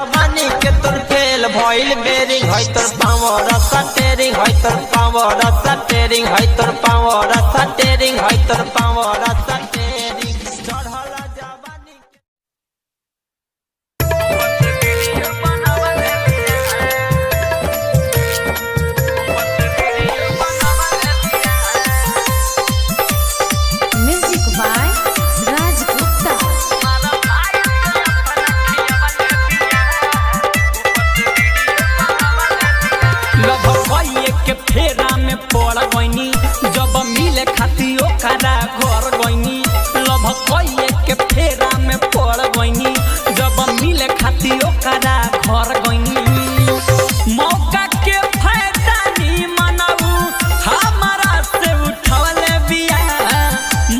जवानी के तोर फेल भइल बेरिंग है तोर पावर सटेरिंग है तोर पावर सटेरिंग है तोर पावर सटेरिंग है तोर पावर सटेरिंग चढ़ला जवानी म्यूजिक बाय राज गुप्ता। के फेरा में पड़ गईनी जब मिले खाती ओकरा घर गईनी लभ कइए के फेरा में पड़ गईनी जब मिले खाती ओकरा घर गईनी मौका के फायदा नहीं मनाऊ हमारा से उठवले बिया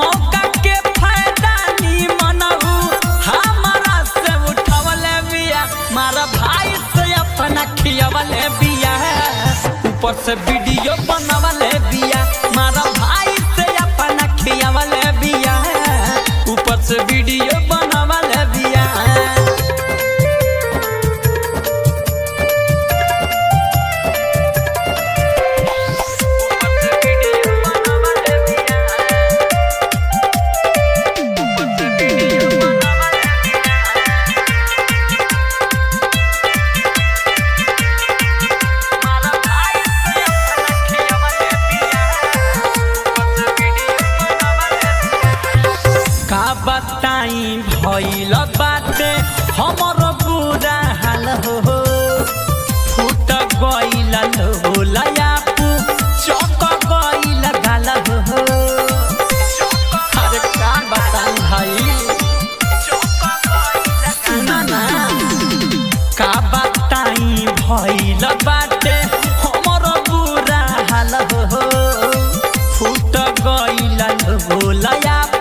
मौका के फायदा नहीं मनाऊ हमारा से उठवले बिया मारा भाई से अपना खियवले बिया ऊपर से वीडियो बनावले बिया मारा भाई से अपना खियावले बिया ऊपर से वीडियो बनावले बिया बताई भइल बाटे हमर बुरा हाल हो फूट गइल लोलायापू चक गइल गाल हो अरे का बताई भाई सुना ना का बताई भइल बाटे हमर बुरा हाल हो फूट गइल लोलायापू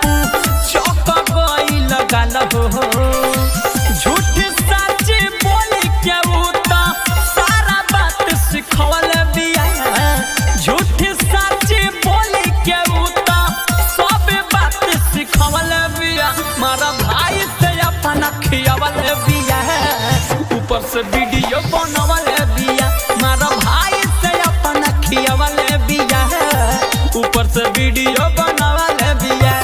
गाल हो झूठ सच बोल के उता सारा बात सिखवल बिया झूठ सच बोल के उता सब बात सिखवल बिया मारा भाई से अपना खियावल बिया ऊपर से वीडियो बनवल बिया मारा भाई से अपना खियावल बिया ऊपर से वीडियो बनवल बिया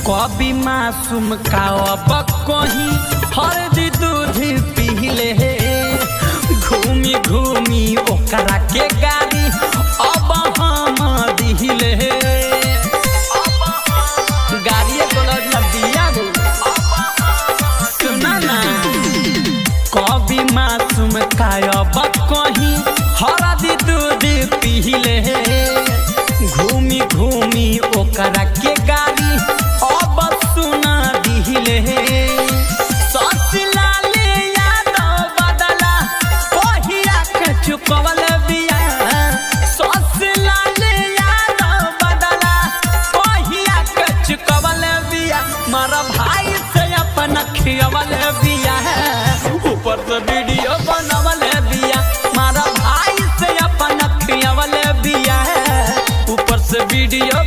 कभी मासूम का अब कहीं हरदी दूध पीले घूमी घूमी ओकरा के गाड़ी अब हम दिले गाड़ी दिया सुना ना कभी मासूम का अब कहीं हरदी दूध पीले घूमी घूमी ओकरा के गाड़ी अब सुना दिले ससलाले यादव बदला कहिया के चुकवल बिया ससलाले यादव बदला कहिया के चुकवल बिया मारा भाई से अपना खियवल बिया ऊपर से वीडियो बनवल बिया मारा भाई से अपना खियवल बिया ऊपर से वीडियो